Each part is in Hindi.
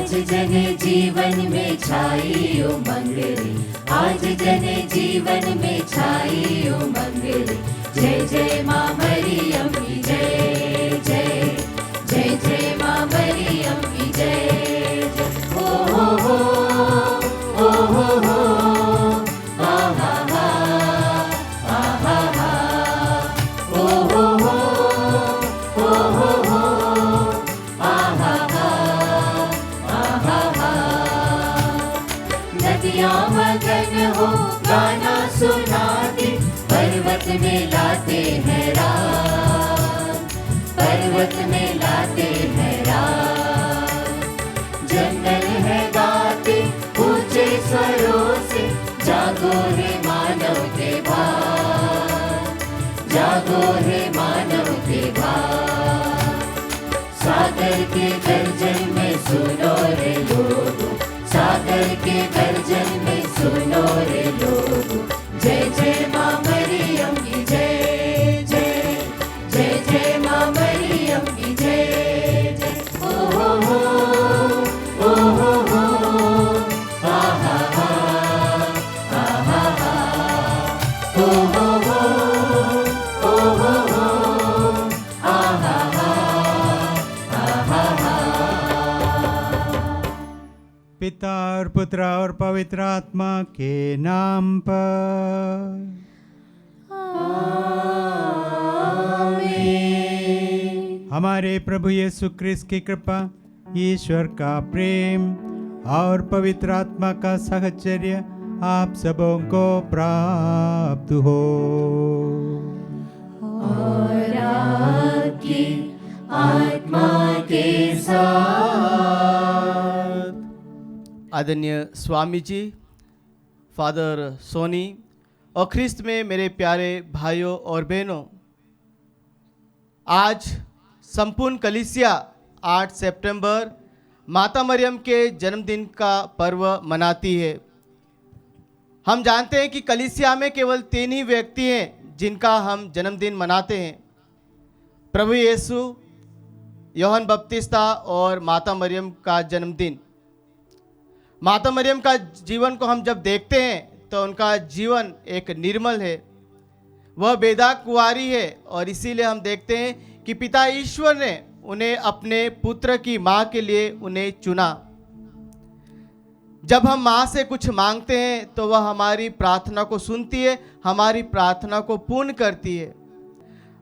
आज जने जीवन में छाई उमंग रे, आज जने जीवन में छाई उमंग रे। जय जय माँ मरियम की जय जय, जय जय माँ मरियम की जय जय। ओ हो ओ हो आ हा हा आ हा हा। ओ हो आ हा हा आ हा हा। नदियाँ मगन हो गाना सुनाते, पर्वत में लाते हैं रात, पर्वत में लाते हैं रात। जंगल है गाते ऊंचे स्वरों से, जागो रे मानव के भाग, जागो रे मानव के भाग। सागर के गर्जन में सुनो रे लोगो, सागर के गर्जन में सुनो रे लोगो। जय जय माँ मरियम की जय जय, जय जय माँ मरियम की जय जय। ओ हो आ हा हा आ हा हा। ओ हो आ हा हा आ हा हा। पिता और पुत्र और पवित्र आत्मा के नाम पर। हमारे प्रभु यीशु क्रिस्त की कृपा, ईश्वर का प्रेम और पवित्र आत्मा का साहचर्य आप सबों को प्राप्त हो। और आपकी आत्मा के साथ। आदरणीय स्वामी जी, फादर सोनी और ख्रिस्त में मेरे प्यारे भाइयों और बहनों, आज संपूर्ण कलीसिया 8 सितंबर माता मरियम के जन्मदिन का पर्व मनाती है। हम जानते हैं कि कलीसिया में केवल 3 ही व्यक्ति हैं जिनका हम जन्मदिन मनाते हैं, प्रभु यीशु, यूहन्ना बपतिस्ता और माता मरियम का जन्मदिन। माता मरियम का जीवन को हम जब देखते हैं तो उनका जीवन एक निर्मल है, वह बेदा कुंवारी है, और इसीलिए हम देखते हैं कि पिता ईश्वर ने उन्हें अपने पुत्र की माँ के लिए उन्हें चुना। जब हम माँ से कुछ मांगते हैं तो वह हमारी प्रार्थना को सुनती है, हमारी प्रार्थना को पूर्ण करती है।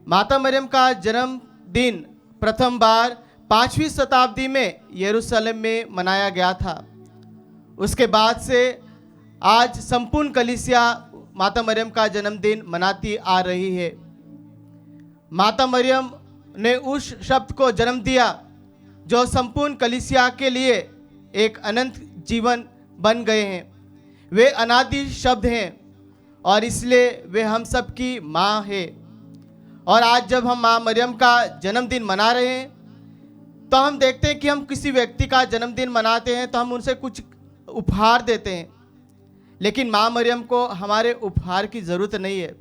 माता मरियम का जन्मदिन प्रथम बार 5वीं शताब्दी में यरूशलेम में मनाया गया था। उसके बाद से आज संपूर्ण कलीसिया माता मरियम का जन्मदिन मनाती आ रही है। माता मरियम ने उस शब्द को जन्म दिया जो संपूर्ण कलीसिया के लिए एक अनंत जीवन बन गए हैं। वे अनादि शब्द हैं और इसलिए वे हम सब की माँ है। और आज जब हम माँ मरियम का जन्मदिन मना रहे हैं तो हम देखते हैं कि हम किसी व्यक्ति का जन्मदिन मनाते हैं तो हम उनसे कुछ उपहार देते हैं, लेकिन माँ मरियम को हमारे उपहार की ज़रूरत नहीं है।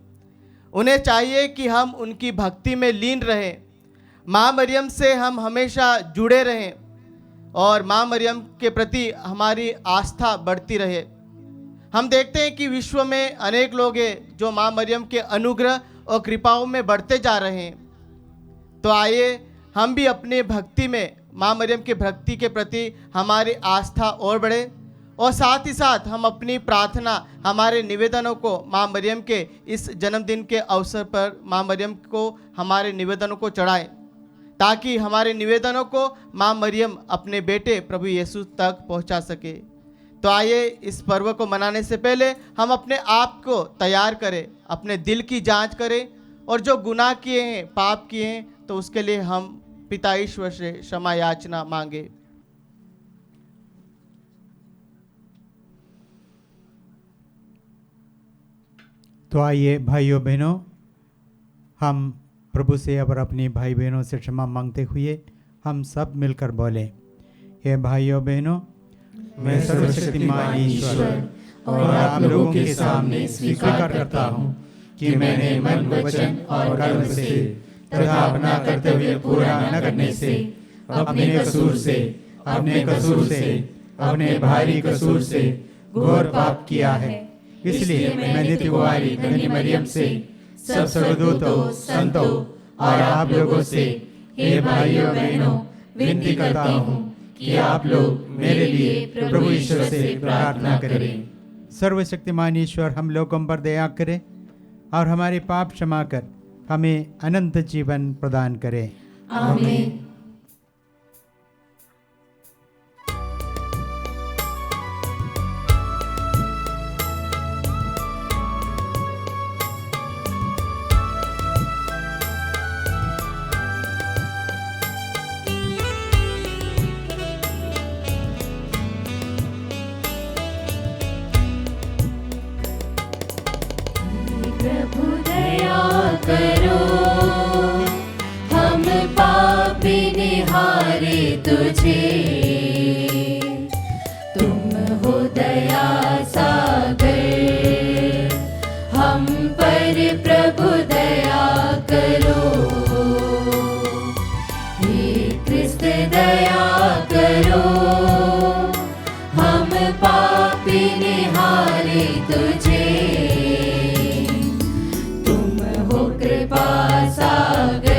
उन्हें चाहिए कि हम उनकी भक्ति में लीन रहें, माँ मरियम से हम हमेशा जुड़े रहें और माँ मरियम के प्रति हमारी आस्था बढ़ती रहे। हम देखते हैं कि विश्व में अनेक लोग हैं जो माँ मरियम के अनुग्रह और कृपाओं में बढ़ते जा रहे हैं। तो आइए हम भी अपने भक्ति में माँ मरियम के भक्ति के प्रति हमारी आस्था और बढ़े, और साथ ही साथ हम अपनी प्रार्थना, हमारे निवेदनों को माँ मरियम के इस जन्मदिन के अवसर पर माँ मरियम को हमारे निवेदनों को चढ़ाएं, ताकि हमारे निवेदनों को माँ मरियम अपने बेटे प्रभु यीशु तक पहुंचा सके। तो आइए इस पर्व को मनाने से पहले हम अपने आप को तैयार करें, अपने दिल की जांच करें, और जो गुनाह किए हैं, पाप किए हैं, तो उसके लिए हम पिता ईश्वर से क्षमा याचना मांगे। तो आइए भाइयों बहनों, हम प्रभु से और अपनी भाई बहनों से क्षमा मांगते हुए हम सब मिलकर बोलें। हे भाइयों बहनों, मैं सर्वशक्तिमान ईश्वर और आप लोगों के सामने स्वीकार करता हूँ कि मैंने मन, वचन और कर्म से तथा अपना कर्तव्य पूरा न करने से, अपने कसूर से अपने कसूर से, अपने भारी कसूर से घोर पाप किया है। इसलिए मैं नित्य कुंवारी धन्य मरियम से, सब स्वर्गदूतों, संतों और आप लोगों से, हे भाइयों बहनों, विनती करता हूँ कि आप लोग मेरे लिए प्रभु ईश्वर से प्रार्थना करें। सर्वशक्तिमान ईश्वर हम लोगों पर दया करे और हमारे पाप क्षमा कर हमें अनंत जीवन प्रदान करे। आमीन। प्रभु दया करो, हम पापी निहारे तुझे। तुम हो दया सागर, हम पर प्रभु दया करो। हे कृष्ण दया करो, हम पापी निहारे तुझे। कृपा सागर,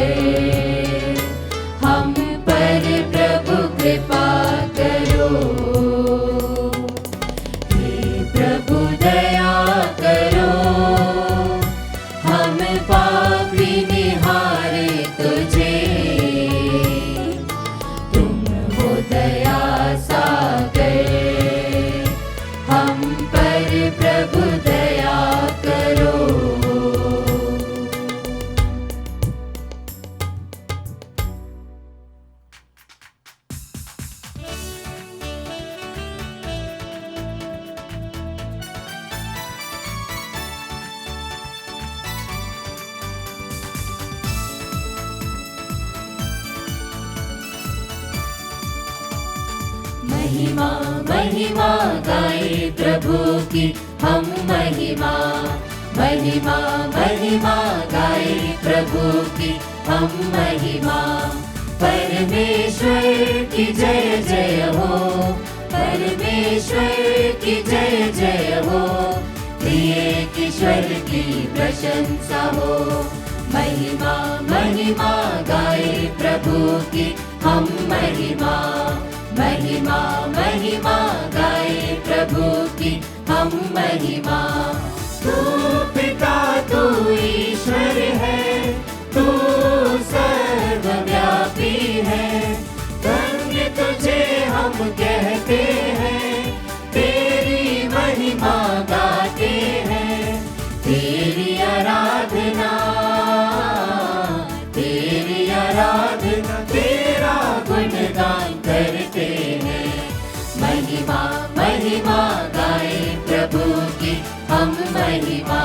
हम पर प्रभु कृपा करो। हे प्रभु दया करो, हम पापी निहारे तुझे। तुम हो दया सागर, हम पर प्रभु दया करो। महिमा महिमा गाए प्रभु की हम महिमा। महिमा महिमा गाए प्रभु की हम महिमा। परमेश्वर की जय जय हो, परमेश्वर की जय जय हो। प्रिय ईश्वर की प्रशंसा हो। महिमा महिमा गाए प्रभु की हम महिमा। महिमा महिमा गाए प्रभु की हम महिमा। तू पिता तू ईश्वर है, तू सर्वव्यापी है। धन्य तुझे हम कहते हैं, तेरी महिमा गाते हैं। तेरी आराधना, तेरी आराधना, तेरा गुणगान करते हैं। महिमा महिमा गाए प्रभु की हम महिमा।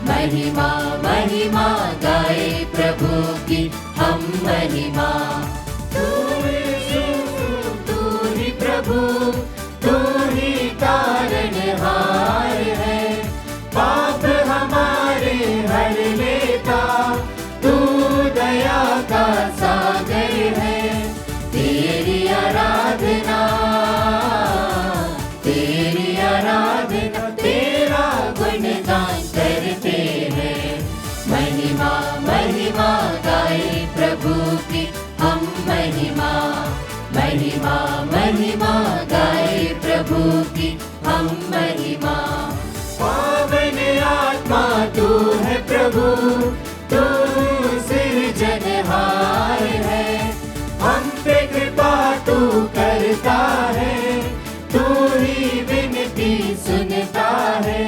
महिमा महिमा गाए प्रभु की हम महिमा। तू ही प्रभु, तू ही तारनहार है। पाप हमारे हर लेता, तू दया का सागर है। तेरी आराधना, तेरी आराधना, तेरा गुणगान करते हैं। महिमा महिमा गाए प्रभु की हम महिमा। महिमा महिमा गाए प्रभु की हम महिमा। पावन आत्मा तू है प्रभु, तू सृजनहार है। हम पे कृपा तू करता है, तू ही विनती सुनता है।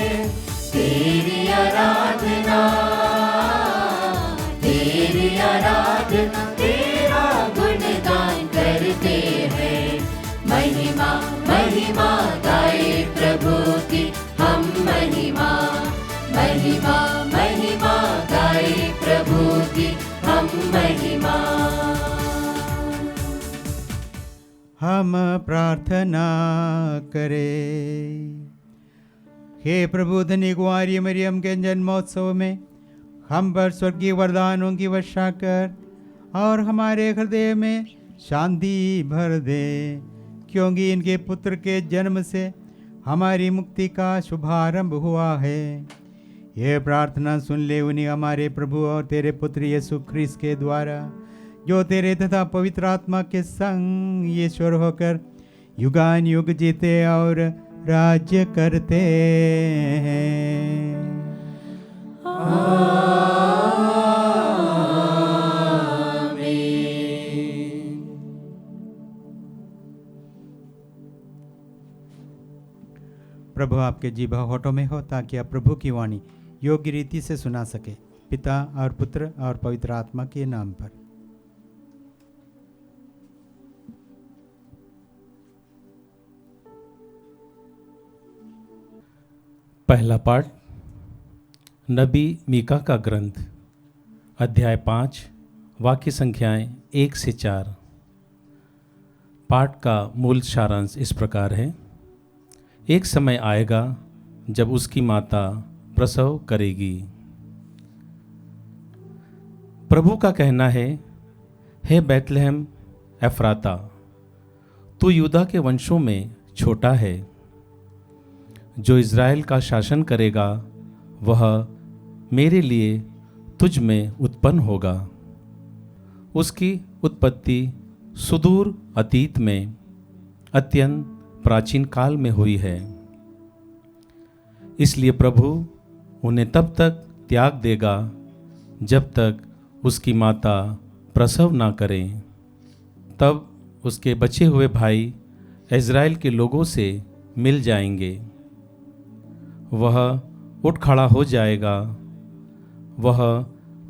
तेरी आराधना, तेरी आराधना, तेरा गुणगान करते हैं। महिमा महिमा गाए प्रभु की हम महिमा। महिमा महिमा गाए प्रभु की हम महिमा। हम प्रार्थना करें। हे प्रभु धन्य कुंवारी मरियम के जन्मोत्सव में हम पर स्वर्गीय वरदानों की वर्षा कर और हमारे हृदय में शांति भर दे, क्योंकि इनके पुत्र के जन्म से हमारी मुक्ति का शुभारंभ हुआ है। यह प्रार्थना सुन ले उन्हीं हमारे प्रभु और तेरे पुत्र यीशु ख्रीस्त के द्वारा, जो तेरे तथा पवित्र आत्मा के संग ईश्वर होकर युगान युग जीते और राज्य करते हैं। प्रभु आपके जीवा होठों में हो, ताकि आप प्रभु की वाणी योग्य रीति से सुना सके। पिता और पुत्र और पवित्र आत्मा के नाम पर। पहला पाठ नबी मीका का ग्रंथ, अध्याय 5, वाक्य संख्याएं 1 से 4। पाठ का मूल सारांश इस प्रकार है। एक समय आएगा जब उसकी माता प्रसव करेगी। प्रभु का कहना है, हे बैतलहम एफ्राता, तू यूदा के वंशों में छोटा है। जो इज़राइल का शासन करेगा वह मेरे लिए तुझ में उत्पन्न होगा। उसकी उत्पत्ति सुदूर अतीत में अत्यंत प्राचीन काल में हुई है। इसलिए प्रभु उन्हें तब तक त्याग देगा जब तक उसकी माता प्रसव ना करे। तब उसके बचे हुए भाई इज़राइल के लोगों से मिल जाएंगे। वह उठ खड़ा हो जाएगा। वह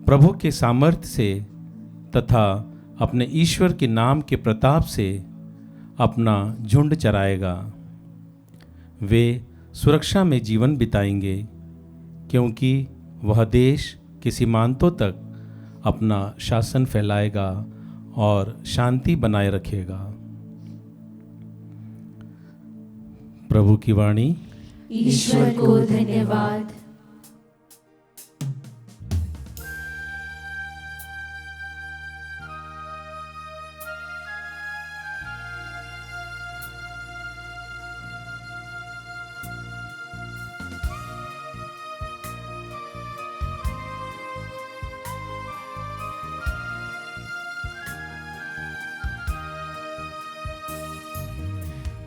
प्रभु के सामर्थ्य से तथा अपने ईश्वर के नाम के प्रताप से अपना झुंड चराएगा। वे सुरक्षा में जीवन बिताएंगे, क्योंकि वह देश के सीमांतों तक अपना शासन फैलाएगा और शांति बनाए रखेगा। प्रभु की वाणी। ईश्वर को धन्यवाद।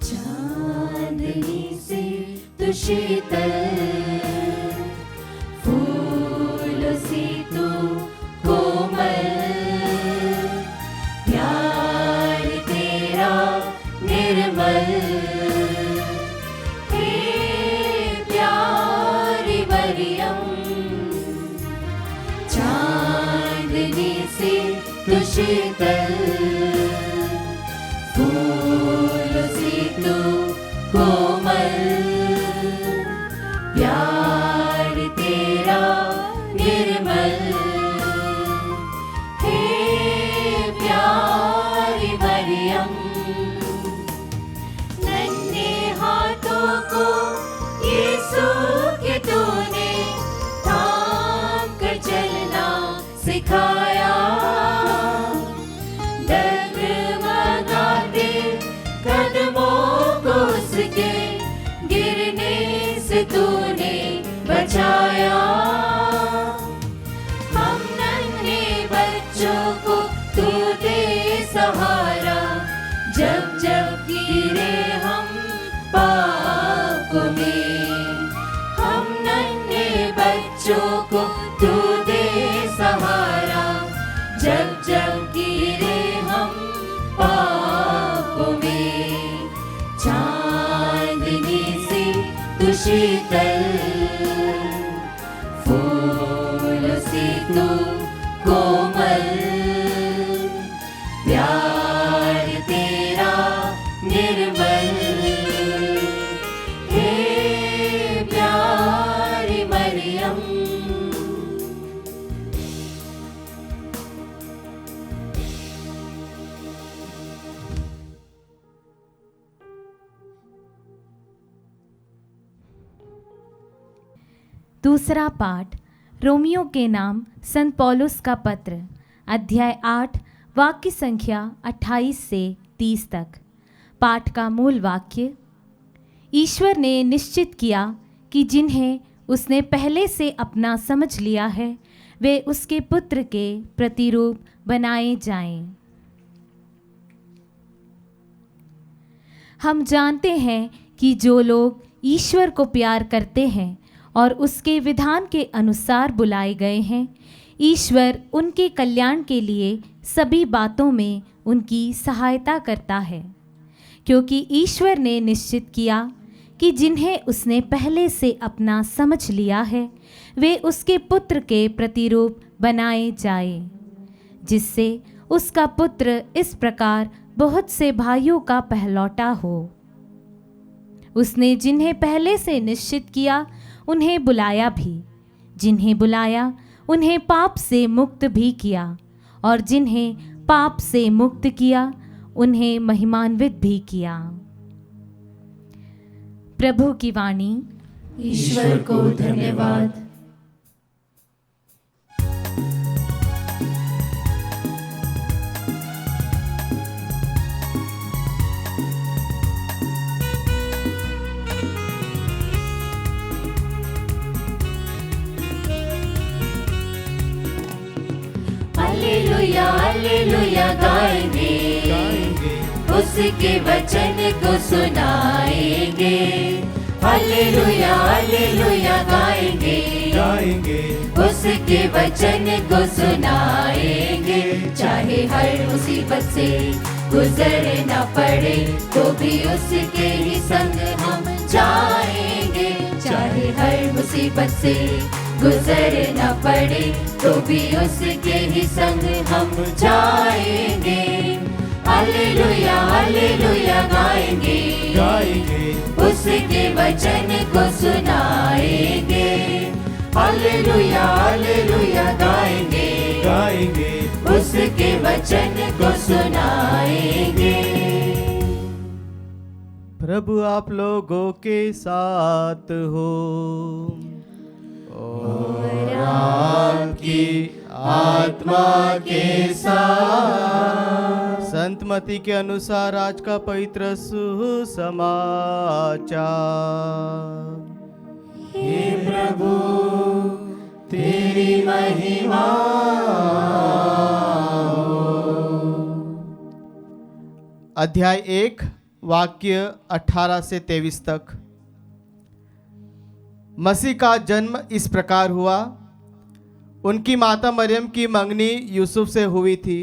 चांदनी से तू शीतल, फूल से तू कोमल, प्यार तेरा निर्मल, हे प्यारी मरियम। चांदनी से तू शीतल, फूल से तू कोमल, प्यार तेरा निर्मल, हे प्यारी मरियम। नन्हे हाथों को यीशु के तूने थाम कर चलना सिखाया। डगमगाते कदमों को उसके गिरने से तूने बचाया। हम नन्हे बच्चों को तू दे सहारा, जब जब गिरे हम पाप में। हम नन्हे बच्चों को तू दे सहारा, जब जब गिरे हम पाप में। चांदनी से तू शीतल, फूल से तू कोमल, प्यार तेरा निर्मल, हे प्यारी मरियम। दूसरा पाठ रोमियो के नाम संत पौलुस का पत्र, अध्याय 8, वाक्य संख्या 28 से 30 तक। पाठ का मूल वाक्य, ईश्वर ने निश्चित किया कि जिन्हें उसने पहले से अपना समझ लिया है वे उसके पुत्र के प्रतिरूप बनाए जाएं। हम जानते हैं कि जो लोग ईश्वर को प्यार करते हैं और उसके विधान के अनुसार बुलाए गए हैं, ईश्वर उनके कल्याण के लिए सभी बातों में उनकी सहायता करता है, क्योंकि ईश्वर ने निश्चित किया कि जिन्हें उसने पहले से अपना समझ लिया है वे उसके पुत्र के प्रतिरूप बनाए जाएं, जिससे उसका पुत्र इस प्रकार बहुत से भाइयों का पहलौटा हो। उसने जिन्हें पहले से निश्चित किया उन्हें बुलाया भी, जिन्हें बुलाया उन्हें पाप से मुक्त भी किया, और जिन्हें पाप से मुक्त किया उन्हें महिमान्वित भी किया। प्रभु की वाणी। ईश्वर को धन्यवाद। हालेलुया हालेलुया गाएंगे, उसके वचन को सुनाएंगे। हालेलुया हालेलुया गाएंगे, उसके वचन को सुनाएंगे। चाहे हर मुसीबत से गुजरना पड़े तो भी उसके ही संग हम जाएंगे। चाहे हर मुसीबत से गुजरना पड़े तो भी उसके ही संग हम जाएंगे। हालेलुया हालेलुया गाएंगे, उसके वचन को सुनाएंगे। हालेलुया हालेलुया गाएंगे, उसके वचन को सुनाएंगे। प्रभु आप लोगों के साथ हो और आपकी आत्मा के साथ। संत मती के अनुसार आज का पवित्र सुसमाचार। हे प्रभु तेरी महिमा हो। अध्याय 1 वाक्य 18 से 23 तक। मसीह का जन्म इस प्रकार हुआ। उनकी माता मरियम की मंगनी यूसुफ से हुई थी,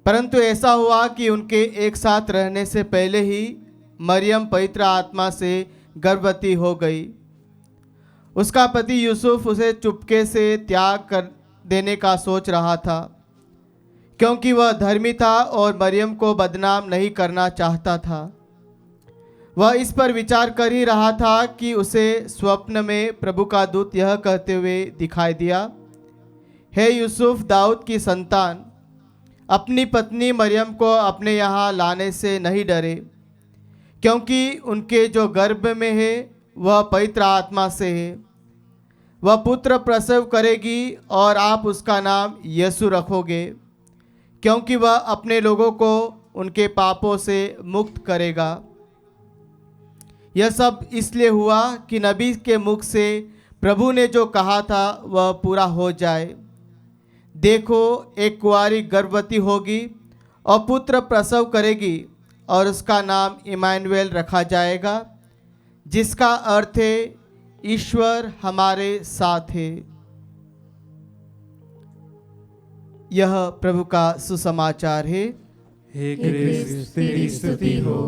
परंतु ऐसा हुआ कि उनके एक साथ रहने से पहले ही मरियम पवित्र आत्मा से गर्भवती हो गई। उसका पति यूसुफ उसे चुपके से त्याग कर देने का सोच रहा था, क्योंकि वह धर्मी था और मरियम को बदनाम नहीं करना चाहता था। वह इस पर विचार कर ही रहा था कि उसे स्वप्न में प्रभु का दूत यह कहते हुए दिखाई दिया, हे यूसुफ दाऊद की संतान, अपनी पत्नी मरियम को अपने यहाँ लाने से नहीं डरे, क्योंकि उनके जो गर्भ में है वह पवित्र आत्मा से है। वह पुत्र प्रसव करेगी और आप उसका नाम यीशु रखोगे, क्योंकि वह अपने लोगों को उनके पापों से मुक्त करेगा। यह सब इसलिए हुआ कि नबी के मुख से प्रभु ने जो कहा था वह पूरा हो जाए। देखो, एक कुंवारी गर्भवती होगी और पुत्र प्रसव करेगी और उसका नाम इमानुएल रखा जाएगा, जिसका अर्थ है ईश्वर हमारे साथ है। यह प्रभु का सुसमाचार है। हे क्रिस्त तेरी स्तुति हो।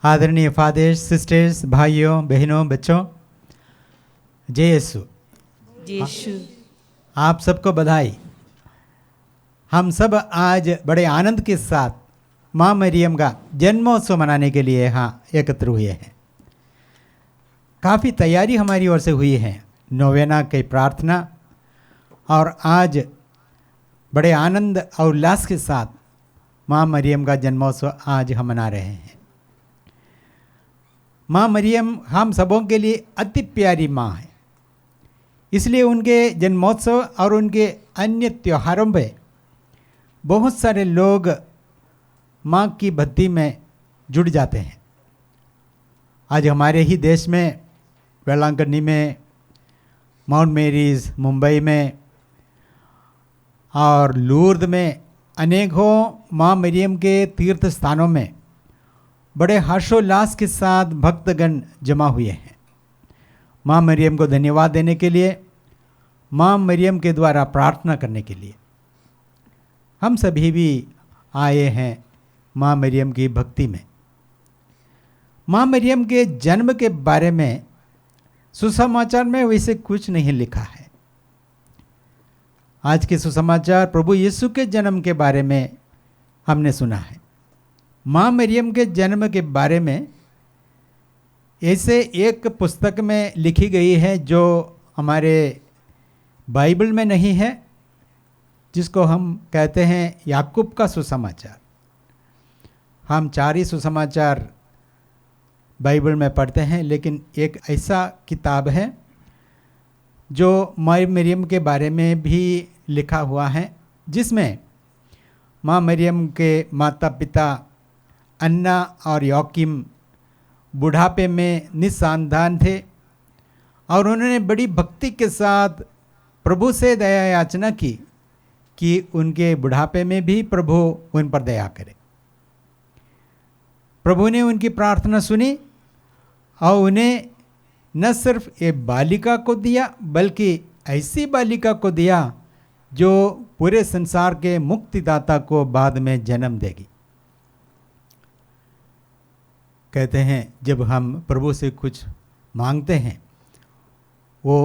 आदरणीय फादर्स, सिस्टर्स, भाइयों बहनों, बच्चों, जय यीशु। यीशु। आप सबको बधाई। हम सब आज बड़े आनंद के साथ माँ मरियम का जन्मोत्सव मनाने के लिए यहाँ एकत्र हुए हैं। काफ़ी तैयारी हमारी ओर से हुई है, नोवेना की प्रार्थना, और आज बड़े आनंद और उल्लास के साथ माँ मरियम का जन्मोत्सव आज हम मना रहे हैं। माँ मरियम हम सबों के लिए अति प्यारी माँ है, इसलिए उनके जन्मोत्सव और उनके अन्य त्योहारों पे बहुत सारे लोग माँ की भक्ति में जुड़ जाते हैं। आज हमारे ही देश में वेलांकनी में, माउंट मेरीज मुंबई में और लूर्द में अनेकों माँ मरियम के तीर्थ स्थानों में बड़े हर्षोल्लास के साथ भक्तगण जमा हुए हैं माँ मरियम को धन्यवाद देने के लिए, माँ मरियम के द्वारा प्रार्थना करने के लिए। हम सभी भी आए हैं माँ मरियम की भक्ति में। माँ मरियम के जन्म के बारे में सुसमाचार में वैसे कुछ नहीं लिखा है। आज के सुसमाचार प्रभु यीशु के जन्म के बारे में हमने सुना है। माँ मरियम के जन्म के बारे में ऐसे एक पुस्तक में लिखी गई है जो हमारे बाइबल में नहीं है, जिसको हम कहते हैं याकूब का सुसमाचार। हम 4 ही सुसमाचार बाइबल में पढ़ते हैं, लेकिन एक ऐसा किताब है जो माँ मरियम के बारे में भी लिखा हुआ है, जिसमें माँ मरियम के माता पिता अन्ना और योकिम बुढ़ापे में निस्संतान थे और उन्होंने बड़ी भक्ति के साथ प्रभु से दया याचना की कि उनके बुढ़ापे में भी प्रभु उन पर दया करे। प्रभु ने उनकी प्रार्थना सुनी और उन्हें न सिर्फ एक बालिका को दिया, बल्कि ऐसी बालिका को दिया जो पूरे संसार के मुक्तिदाता को बाद में जन्म देगी। कहते हैं जब हम प्रभु से कुछ मांगते हैं वो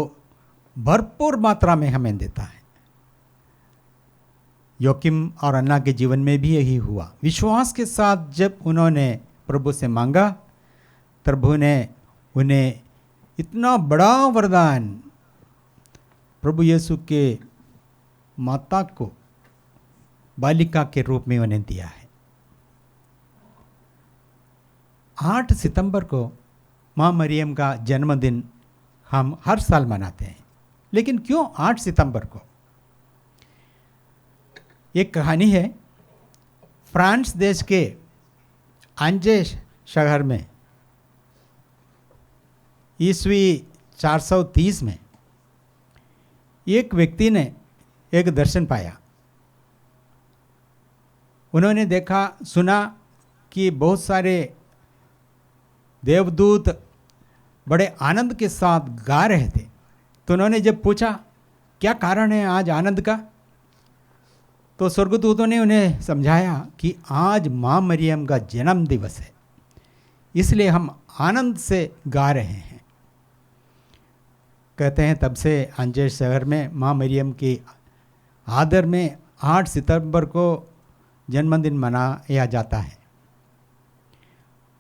भरपूर मात्रा में हमें देता है। योकिम और अन्ना के जीवन में भी यही हुआ। विश्वास के साथ जब उन्होंने प्रभु से मांगा, प्रभु ने उन्हें इतना बड़ा वरदान प्रभु यीशु के माता को बालिका के रूप में उन्हें दिया है। 8 सितंबर को माँ मरियम का जन्मदिन हम हर साल मनाते हैं, लेकिन क्यों 8 सितंबर को? एक कहानी है। फ्रांस देश के आंजेस शहर में ईस्वी 430 में एक व्यक्ति ने एक दर्शन पाया। उन्होंने देखा सुना कि बहुत सारे देवदूत बड़े आनंद के साथ गा रहे थे। तो उन्होंने जब पूछा क्या कारण है आज आनंद का, तो स्वर्गदूतों ने उन्हें समझाया कि आज माँ मरियम का जन्म दिवस है, इसलिए हम आनंद से गा रहे हैं। कहते हैं तब से अंजेश शहर में माँ मरियम की आदर में 8 सितंबर को जन्मदिन मनाया जाता है।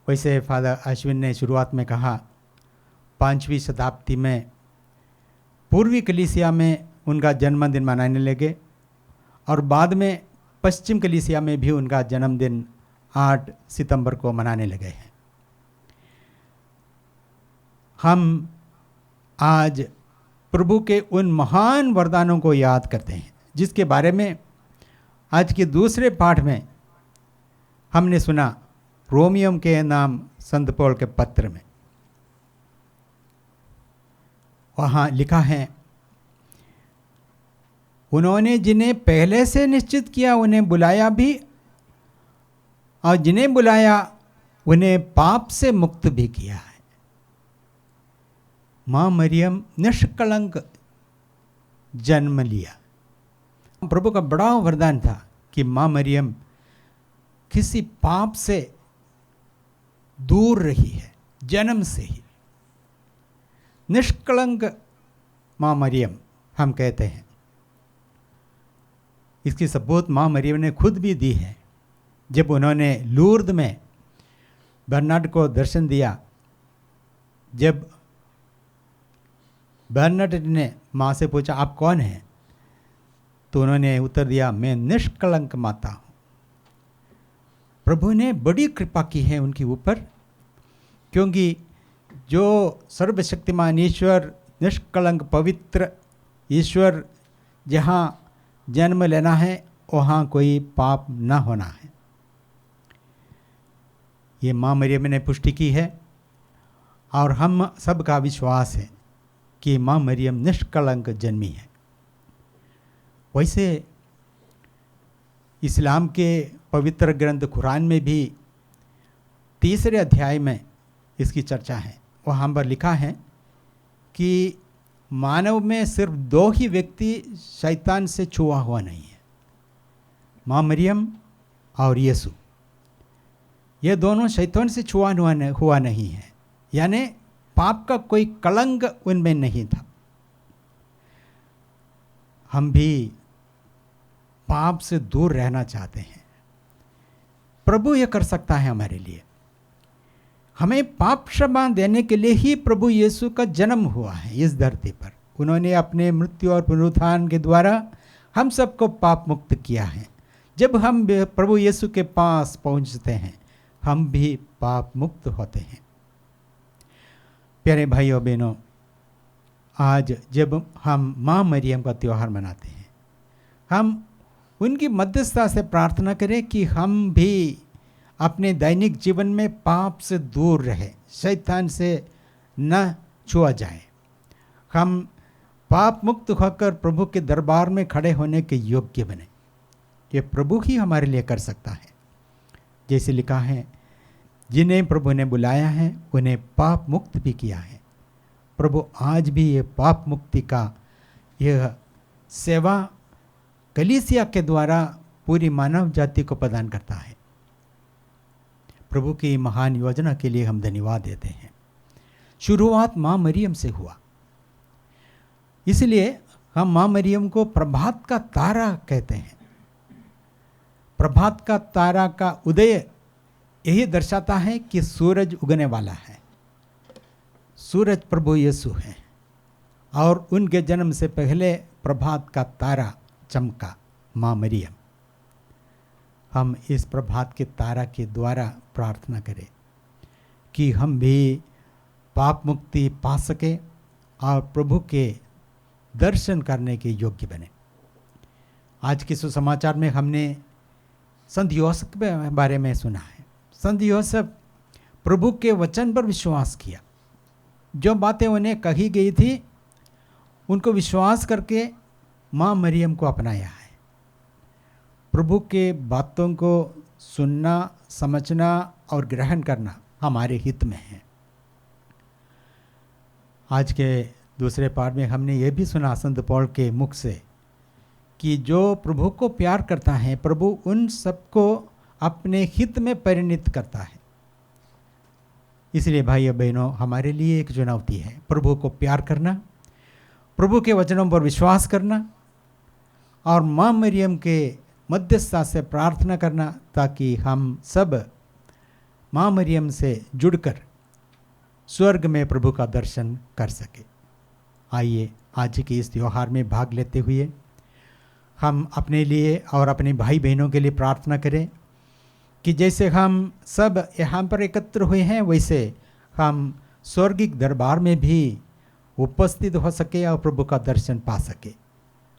वैसे फादर अश्विन ने शुरुआत में कहा 5वीं शताब्दी में पूर्वी कलीसिया में उनका जन्मदिन मनाने लगे और बाद में पश्चिम कलीसिया में भी उनका जन्मदिन 8 सितंबर को मनाने लगे हैं। हम आज प्रभु के उन महान वरदानों को याद करते हैं जिसके बारे में आज के दूसरे पाठ में हमने सुना रोमियो के नाम संत पौल के पत्र में। वहाँ लिखा है, उन्होंने जिन्हें पहले से निश्चित किया उन्हें बुलाया भी, और जिन्हें बुलाया उन्हें पाप से मुक्त भी किया है। माँ मरियम निष्कलंक जन्म लिया। प्रभु का बड़ा वरदान था कि माँ मरियम किसी पाप से दूर रही है, जन्म से ही निष्कलंक माँ मरियम हम कहते हैं। इसकी सबूत माँ मरियम ने खुद भी दी है। जब उन्होंने लूर्द में बर्नार्ड को दर्शन दिया, जब बर्नार्ड ने माँ से पूछा आप कौन हैं, तो उन्होंने उत्तर दिया मैं निष्कलंक माता हूँ। प्रभु ने बड़ी कृपा की है उनके ऊपर, क्योंकि जो सर्वशक्तिमान ईश्वर, निष्कलंक पवित्र ईश्वर, जहाँ जन्म लेना है वहाँ कोई पाप न होना है, ये माँ मरियम ने पुष्टि की है। और हम सबका विश्वास है कि माँ मरियम निष्कलंक जन्मी है। वैसे इस्लाम के पवित्र ग्रंथ कुरान में भी 3 अध्याय में इसकी चर्चा है। वहाँ पर लिखा है कि मानव में सिर्फ 2 ही व्यक्ति शैतान से छुआ हुआ नहीं है, माँ मरियम और यीशु। ये दोनों शैतान से छुआ हुआ नहीं है, यानी पाप का कोई कलंक उनमें नहीं था। हम भी पाप से दूर रहना चाहते हैं, प्रभु ये कर सकता है हमारे लिए। हमें पाप क्षमा देने के लिए ही प्रभु यीशु का जन्म हुआ है इस धरती पर। उन्होंने अपने मृत्यु और पुनरुत्थान के द्वारा हम सबको पाप मुक्त किया है। जब हम प्रभु यीशु के पास पहुंचते हैं, हम भी पाप मुक्त होते हैं। प्यारे भाइयों बहनों, आज जब हम माँ मरियम का त्यौहार मनाते हैं, हम उनकी मध्यस्थता से प्रार्थना करें कि हम भी अपने दैनिक जीवन में पाप से दूर रहे, शैतान से न छुआ जाए। हम पाप मुक्त होकर प्रभु के दरबार में खड़े होने के योग्य बने। ये प्रभु ही हमारे लिए कर सकता है। जैसे लिखा है, जिन्हें प्रभु ने बुलाया है उन्हें पाप मुक्त भी किया है। प्रभु आज भी ये पाप मुक्ति का यह सेवा कलीसिया के द्वारा पूरी मानव जाति को प्रदान करता है। प्रभु की महान योजना के लिए हम धन्यवाद देते हैं। शुरुआत माँ मरियम से हुआ, इसलिए हम माँ मरियम को प्रभात का तारा कहते हैं। प्रभात का तारा का उदय यही दर्शाता है कि सूरज उगने वाला है। सूरज प्रभु यीशु है और उनके जन्म से पहले प्रभात का तारा चमका, माँ मरियम। हम इस प्रभात के तारा के द्वारा प्रार्थना करें कि हम भी पाप मुक्ति पा सके और प्रभु के दर्शन करने के योग्य बने। आज के सुसमाचार में हमने संत यूसुफ के बारे में सुना है। संत यूसुफ प्रभु के वचन पर विश्वास किया। जो बातें उन्हें कही गई थी उनको विश्वास करके माँ मरियम को अपनाया है। प्रभु के बातों को सुनना, समझना और ग्रहण करना हमारे हित में है। आज के दूसरे पाठ में हमने ये भी सुना संत पौल के मुख से कि जो प्रभु को प्यार करता है, प्रभु उन सबको अपने हित में परिणित करता है। इसलिए भाइयों बहनों, हमारे लिए एक चुनौती है प्रभु को प्यार करना, प्रभु के वचनों पर विश्वास करना और माँ मरियम के मध्यस्थता से प्रार्थना करना, ताकि हम सब माँ मरियम से जुड़कर स्वर्ग में प्रभु का दर्शन कर सके। आइए आज के इस त्यौहार में भाग लेते हुए हम अपने लिए और अपने भाई बहनों के लिए प्रार्थना करें कि जैसे हम सब यहाँ पर एकत्र हुए हैं, वैसे हम स्वर्गिक दरबार में भी उपस्थित हो सके और प्रभु का दर्शन पा सके।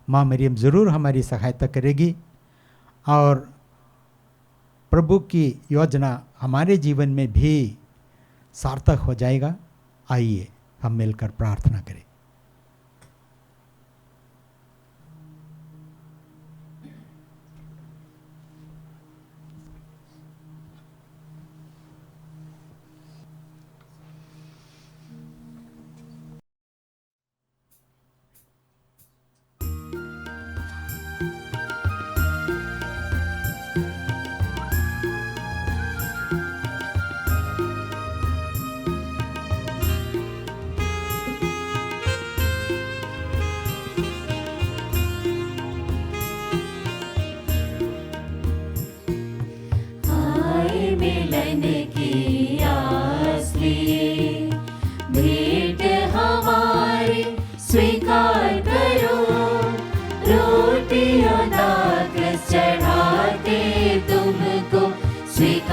माँ मरियम ज़रूर हमारी सहायता करेगी और प्रभु की योजना हमारे जीवन में भी सार्थक हो जाएगा। आइए हम मिलकर प्रार्थना करें। स्वीकार करो, रोटी और दाग चढ़ाते तुमको स्वीकार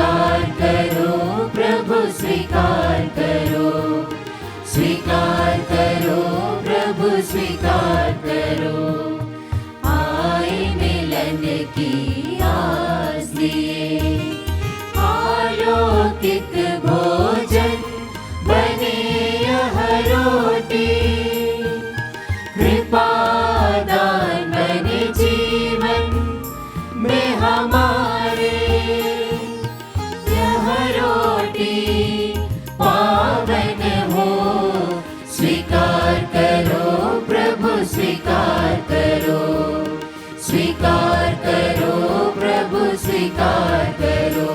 करो, स्वीकार करो प्रभु स्वीकार करो,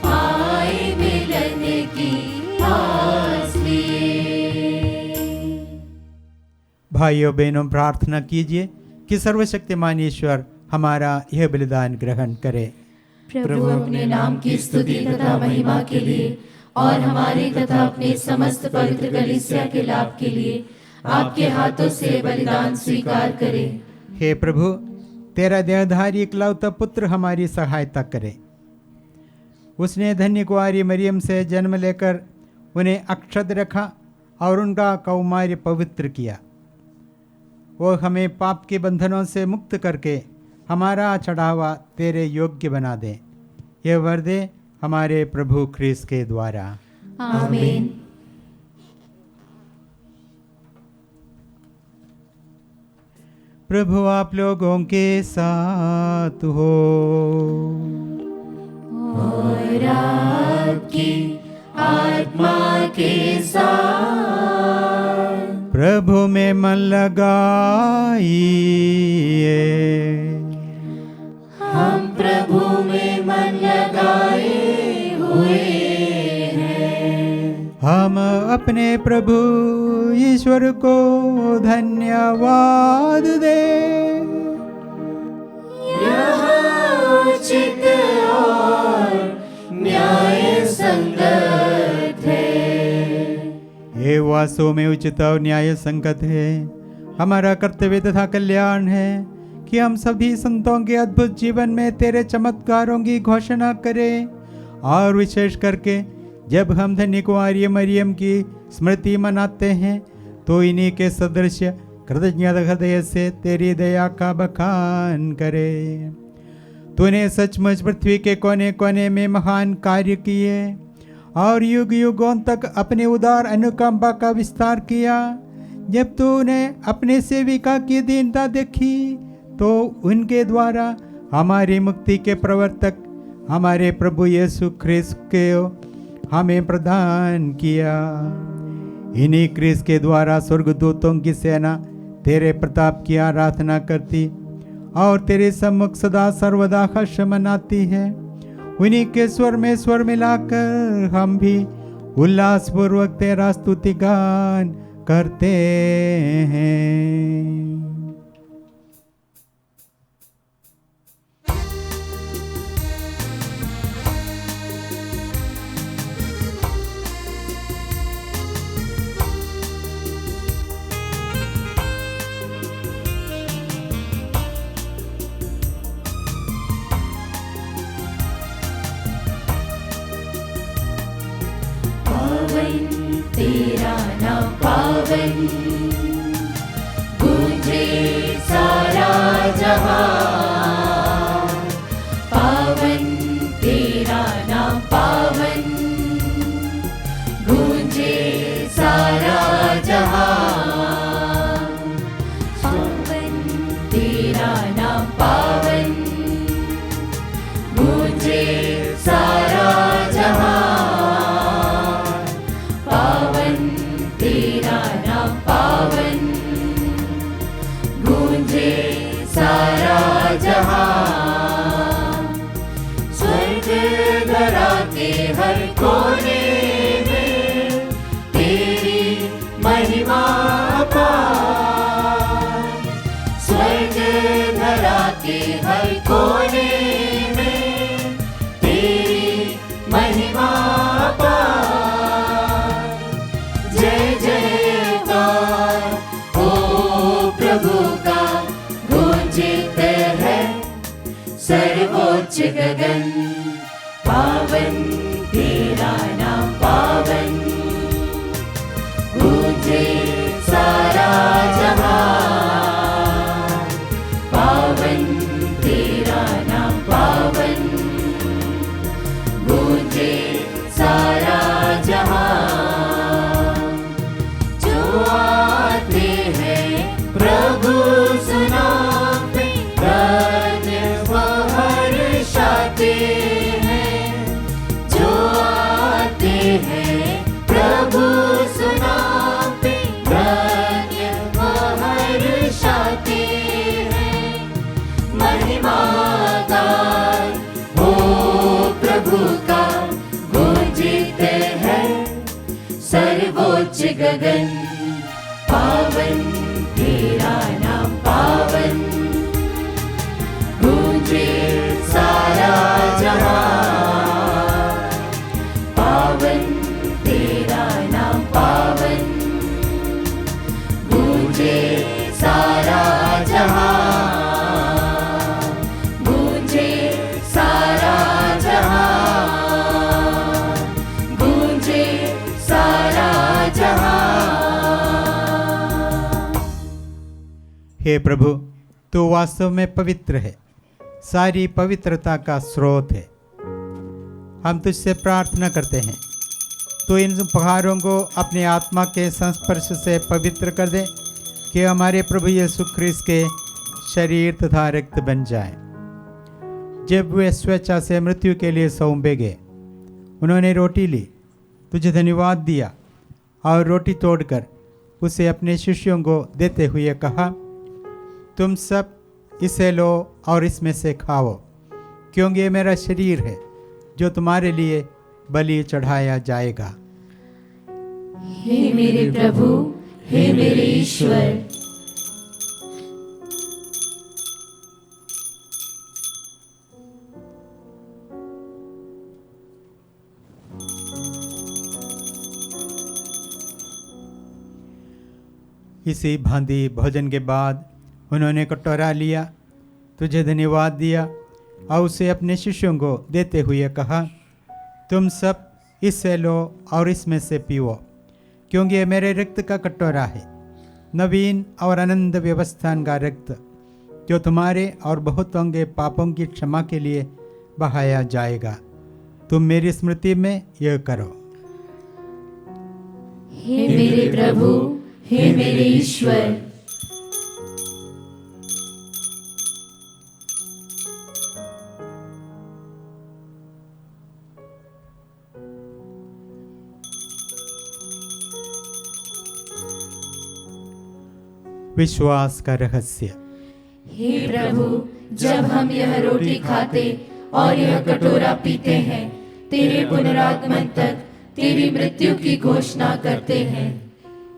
आए मिलन की आस लिए। भाइयों बहनों, प्रार्थना कीजिए कि सर्वशक्तिमान ईश्वर हमारा यह बलिदान ग्रहण करे। प्रभु अपने नाम की स्तुति तथा महिमा के लिए और हमारे तथा अपने समस्त पवित्र कलीसिया के लाभ के लिए आपके हाथों से बलिदान स्वीकार करे। हे प्रभु, तेरा देहधारी इकलौता पुत्र हमारी सहायता करे। उसने धन्य कुंवारी मरियम से जन्म लेकर उन्हें अक्षत रखा और उनका कौमार्य पवित्र किया। वो हमें पाप के बंधनों से मुक्त करके हमारा चढ़ावा तेरे योग्य बना दे। ये वर दे हमारे प्रभु ख्रीस्त के द्वारा। आमीन। प्रभु आप लोगों के साथ हो और आपकी आत्मा के साथ। प्रभु में मन लगाइए, हम प्रभु में मन लगाए हुए हैं। हम अपने प्रभु ईश्वर को धन्यवाद दे। यह उचित और न्याय संगत है। ये वास्तव में उचित और न्याय संगत है। हमारा कर्तव्य तथा कल्याण है कि हम सभी संतों के अद्भुत जीवन में तेरे चमत्कारों की घोषणा करें, और विशेष करके जब हम धन्य कुंवारी मरियम की स्मृति मनाते हैं तो इन्हीं के सदृश कृतज्ञता हृदय से तेरी दया का बखान करें। तूने सचमुच पृथ्वी के कोने कोने में महान कार्य किए और युग युगों तक अपने उदार अनुकंपा का विस्तार किया। जब तूने अपने सेविका की दीनता देखी तो उनके द्वारा हमारी मुक्ति के प्रवर्तक हमारे प्रभु यीशु ख्रीस्त को हमें प्रदान किया। इन्हीं ख्रीस्त के द्वारा स्वर्गदूतों की सेना तेरे प्रताप की आराधना करती और तेरे सम्मुख सदा सर्वदा हर्ष मनाती है। उन्हीं के स्वर में स्वर मिलाकर हम भी उल्लास पूर्वक तेरा स्तुति गान करते हैं। तेरा नाम पावन, गूंजे सारा जहां। पावन तेरा नाम पावन, गूंजे सारा जहां। पावन तेरा नाम पावन, गूंजे सारा जहां। तेरा नाम पावन, गूंजे सारा जहां। स्वर्ग धरा के हर कोने में तेरी महिमा अपार। स्वर्ग धरा के हर कोने में तेरी महिमा अपार। जय जयकार ओ प्रभु का गूंजित है सर्वोच्च गगन। पावन तेरा नाम पावन, गूंजे सारा जहां। पावन तेरा नाम पावन, गूंजे सारा जहां। आते हैं प्रभु सुनाते, धन्य वो हर्षाते हैं। जो महिमा गान, हो प्रभु का गूंजित है सर्वोच्च गगन। पावन तेरा नाम पावन, गूंजे सारा जहां। पावन तेरा नाम पावन, गूंजे सारा जहां, गूंजे सारा जहां, गूंजे सारा जहां। हे प्रभु, तू वास्तव में पवित्र है, सारी पवित्रता का स्रोत है। हम तुझसे प्रार्थना करते हैं, तू इन उपहारों को अपनी आत्मा के संस्पर्श से पवित्र कर दे कि हमारे प्रभु यीशु ख्रीस्त के शरीर तथा रक्त बन जाए। जब वे स्वेच्छा से मृत्यु के लिए सौंपे गए, उन्होंने रोटी ली, तुझे धन्यवाद दिया और रोटी तोड़कर उसे अपने शिष्यों को देते हुए कहा, तुम सब इसे लो और इसमें से खाओ, क्योंकि ये मेरा शरीर है जो तुम्हारे लिए बलि चढ़ाया जाएगा। हे मेरे प्रभु, हे मेरे ईश्वर, इसी भांति भोजन के बाद उन्होंने कटोरा लिया, तुझे धन्यवाद दिया और उसे अपने शिष्यों को देते हुए कहा, तुम सब इससे लो और इसमें से पीओ, क्योंकि ये मेरे रक्त का कटोरा है, नवीन और अनंत व्यवस्थान का रक्त, जो तुम्हारे और बहुतों के पापों की क्षमा के लिए बहाया जाएगा। तुम मेरी स्मृति में यह करो। हे मेरे प्रभु, हे मेरे ईश्वर, विश्वास का रहस्य। हे प्रभु, जब हम यह रोटी खाते और यह कटोरा पीते हैं, तेरे पुनरागमन तक तेरी मृत्यु की घोषणा करते हैं।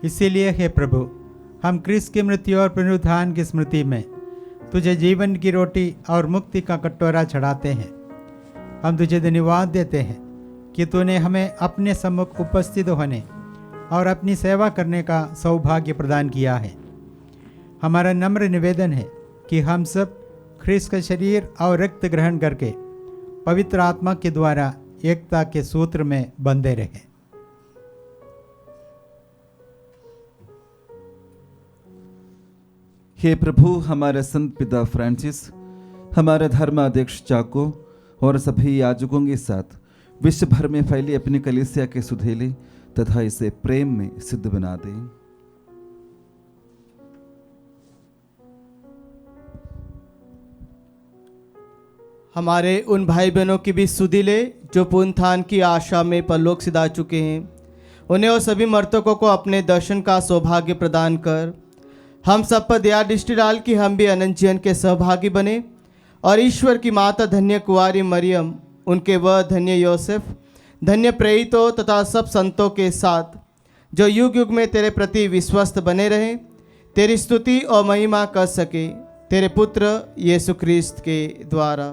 इसीलिए हे प्रभु, हम क्रिस्त की मृत्यु और पुनरुत्थान की स्मृति में तुझे जीवन की रोटी और मुक्ति का कटोरा चढ़ाते हैं। हम तुझे धन्यवाद देते हैं कि तूने हमें अपने सम्मुख उपस्थित होने और अपनी सेवा करने का सौभाग्य प्रदान किया है। हमारा नम्र निवेदन है कि हम सब ख्रीस्त का शरीर और रक्त ग्रहण करके पवित्र आत्मा के द्वारा एकता के सूत्र में बंधे रहें। हे प्रभु, हमारे संत पिता फ्रांसिस, हमारे धर्माध्यक्ष चाको और सभी याजकों के साथ विश्व भर में फैली अपनी कलीसिया के सुधेले तथा इसे प्रेम में सिद्ध बना दें। हमारे उन भाई बहनों की भी सुधि ले जो पुनरुत्थान की आशा में परलोक सिधा चुके हैं। उन्हें और सभी मर्तकों को अपने दर्शन का सौभाग्य प्रदान कर हम सब पर दया दृष्टि डाल कि हम भी अनंत जीवन के सहभागी बने और ईश्वर की माता धन्य कुंवारी मरियम, उनके वह धन्य योसेफ, धन्य प्रेरितों तथा सब संतों के साथ जो युग युग में तेरे प्रति विश्वस्त बने रहे, तेरी स्तुति और महिमा कर सके, तेरे पुत्र यीशु ख्रीस्त के द्वारा।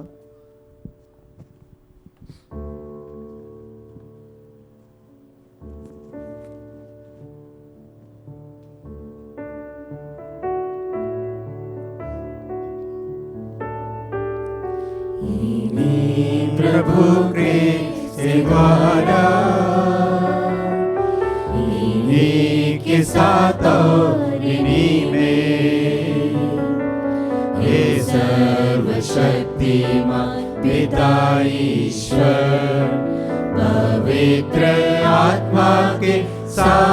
प्रभु कृष्ण द्वारा इन्हीं के साथ और इन्हीं में हे सर्वशक्तिमान पिता ईश्वर पवित्र आत्मा के साथ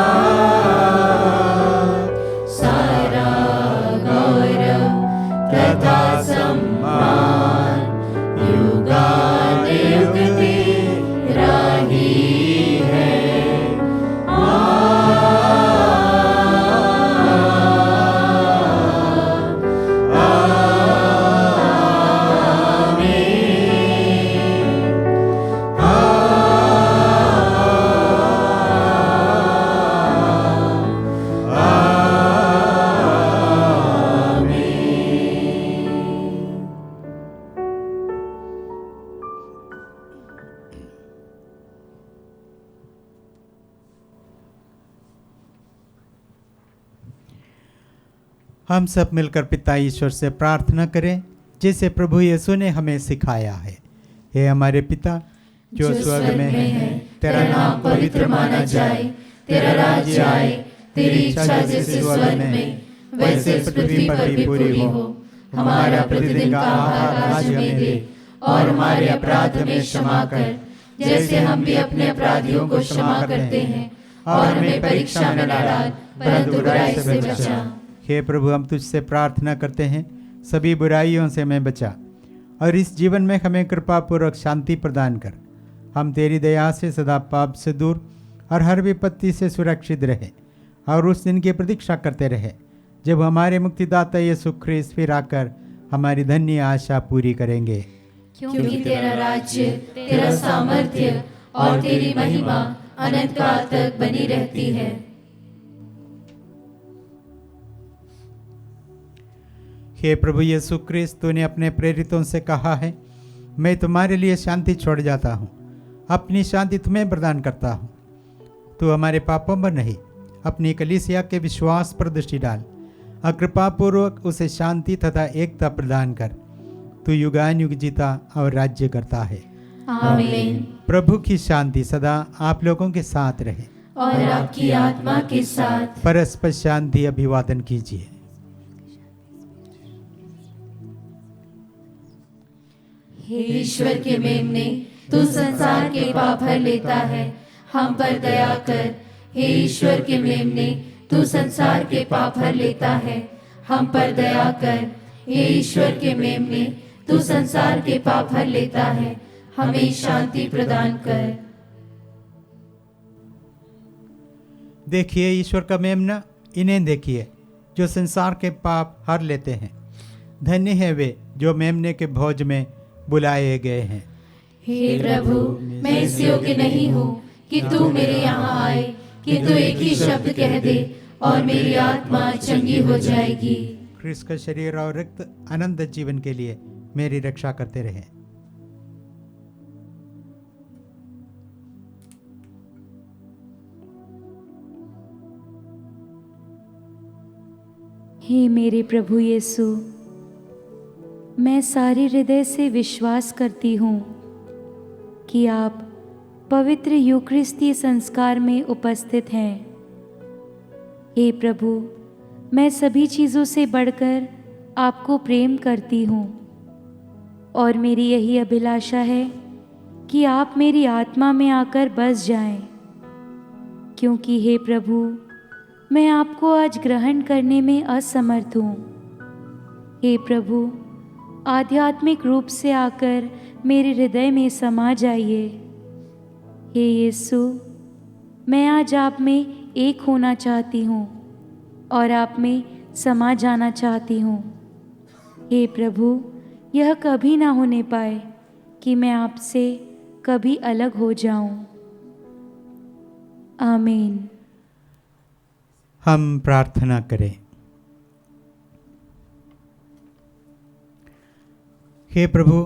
सारा गौरव तथा सम्मान युगानुयुग तेरा ही है। हम सब मिलकर पिता ईश्वर से प्रार्थना करें जैसे प्रभु यीशु ने हमें सिखाया है। हे हमारे पिता जो स्वर्ग में है, तेरा नाम पवित्र माना जाए, तेरा राज्य आए, तेरी इच्छा जैसे स्वर्ग में वैसे पृथ्वी पर भी पूरी हो। हमारा प्रतिदिन का आहार आज हमें दे, और हमारे अपराध हमें क्षमा कर जैसे हम भी अपने अपराधियों को क्षमा करते हैं, और हमें परीक्षा में न डाल परंतु बुराई से बचा। हे प्रभु, हम तुझसे प्रार्थना करते हैं सभी बुराइयों से हमें बचा, और इस जीवन में हमें कृपा पूर्वक शांति प्रदान कर। हम तेरी दया से सदा पाप से दूर और हर विपत्ति से सुरक्षित रहे, और उस दिन की प्रतीक्षा करते रहे जब हमारे मुक्तिदाता यीशु ख्रीस्त फिर आकर हमारी धन्य आशा पूरी करेंगे। क्योंकि तेरा राज्य, तेरा सामर्थ्य और तेरी महिमा अनंत काल तक बनी रहती है। हे प्रभु यीशु ख्रीस्त, तूने अपने प्रेरितों से कहा है, मैं तुम्हारे लिए शांति छोड़ जाता हूँ, अपनी शांति तुम्हें प्रदान करता हूँ। तू हमारे पापों पर नहीं, अपनी कलीसिया के विश्वास पर दृष्टि डाल, और कृपापूर्वक उसे शांति तथा एकता प्रदान कर। तू युगान युग जीता और राज्य करता है। आमीन। प्रभु की शांति सदा आप लोगों के साथ रहे, और आपकी आत्मा के साथ। परस्पर शांति अभिवादन कीजिए। हे ईश्वर के मेमने, तू संसार के पाप हर लेता है, हम पर दया कर। हे ईश्वर के मेमने, तू संसार के पाप हर लेता है, हम पर दया कर। हे ईश्वर के मेमने, तू संसार के पाप हर लेता है, हमें शांति प्रदान कर। देखिए ईश्वर का मेमना, इन्हें देखिए जो संसार के पाप हर लेते हैं। धन्य है वे जो मेमने के भोज में बुलाए गए हैं। हे प्रभु, मैं इस योग्य नहीं हूँ कि तू मेरे यहाँ आए, कि तू एक ही शब्द कह दे और मेरी आत्मा चंगी हो जाएगी। ख्रिस्त का शरीर और रक्त अनंत जीवन के लिए मेरी रक्षा करते रहे। हे मेरे प्रभु यीशु, मैं सारे हृदय से विश्वास करती हूँ कि आप पवित्र यूकरिस्ती संस्कार में उपस्थित हैं। हे प्रभु, मैं सभी चीज़ों से बढ़कर आपको प्रेम करती हूँ, और मेरी यही अभिलाषा है कि आप मेरी आत्मा में आकर बस जाएं, क्योंकि हे प्रभु, मैं आपको आज ग्रहण करने में असमर्थ हूँ। हे प्रभु, आध्यात्मिक रूप से आकर मेरे हृदय में समा जाइए। हे यीशु, मैं आज आप में एक होना चाहती हूँ और आप में समा जाना चाहती हूँ। हे प्रभु, यह कभी ना होने पाए कि मैं आपसे कभी अलग हो जाऊं। आमीन। हम प्रार्थना करें। हे प्रभु,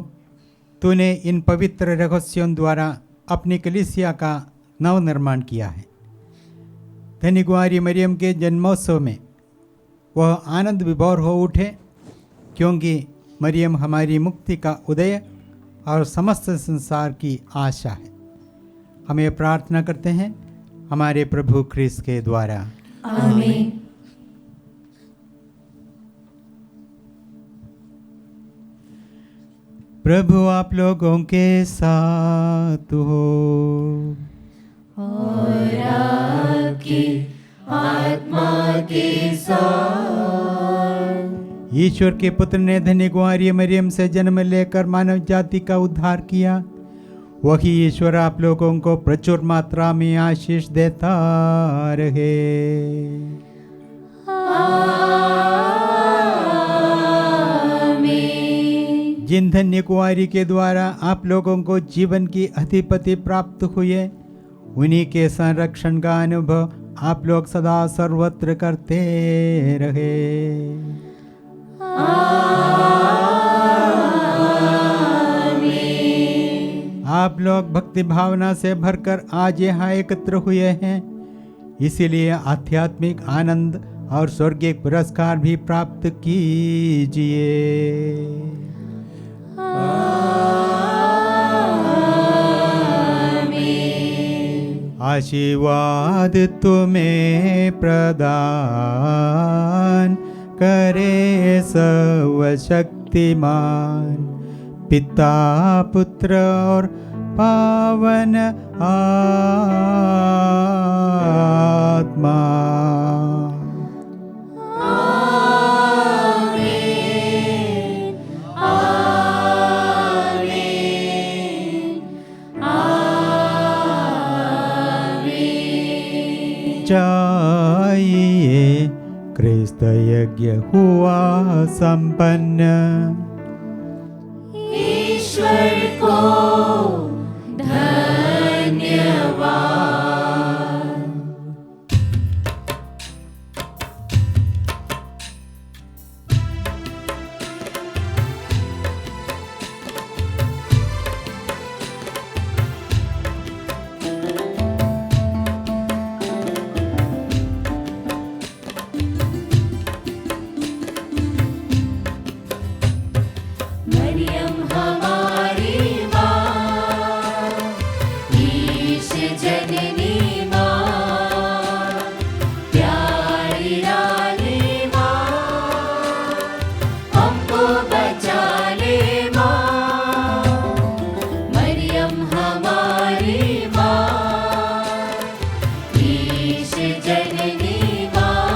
तूने इन पवित्र रहस्यों द्वारा अपनी कलीसिया का नव निर्माण किया है। धन्य कुंवारी मरियम के जन्मोत्सव में वह आनंद विभोर हो उठे, क्योंकि मरियम हमारी मुक्ति का उदय और समस्त संसार की आशा है। हमें प्रार्थना करते हैं हमारे प्रभु ख्रीस्त के द्वारा। आमीन। प्रभु आप लोगों के साथ हो, और आपकी आत्मा के साथ। ईश्वर के पुत्र ने धन्य कुंवारी मरियम से जन्म लेकर मानव जाति का उद्धार किया। वही ईश्वर आप लोगों को प्रचुर मात्रा में आशीष देता रहे। आमीन। जिन धन्य कुंवारी के द्वारा आप लोगों को जीवन की अधिपति प्राप्त हुए, उन्हीं के संरक्षण का अनुभव आप लोग सदा सर्वत्र करते रहे। आप लोग भक्ति भावना से भरकर आज यहाँ एकत्र हुए हैं, इसीलिए आध्यात्मिक आनंद और स्वर्गीय पुरस्कार भी प्राप्त कीजिए। आशीर्वाद तुम्हें प्रदान करे सर्वशक्तिमान पिता पुत्र और पावन आत्मा। जाइए क्रिस्त यज्ञ हुआ संपन्न। ईश्वर को धन्यवाद। मरियम हमारी माँ, ईश जननी माँ, प्यारी रानी माँ, हमको बचा ले माँ। मरियम हमारी माँ, ईश जननी माँ,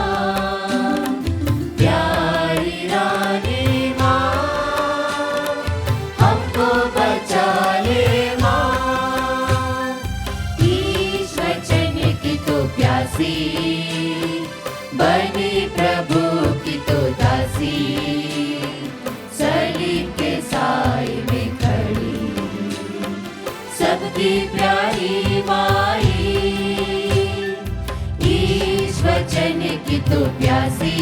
प्यारी रानी माँ, हमको बचा ले माँ। ईश वचन की तो प्यासी, बनी प्रभु की तो दासी, सलीब के साए में खड़ी, सबकी प्यारी माई। ईश वचन की तो प्यासी,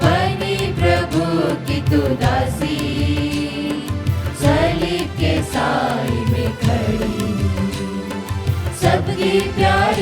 बनी प्रभु की तो दासी, सलीब के साए में खड़ी, सबकी प्यारी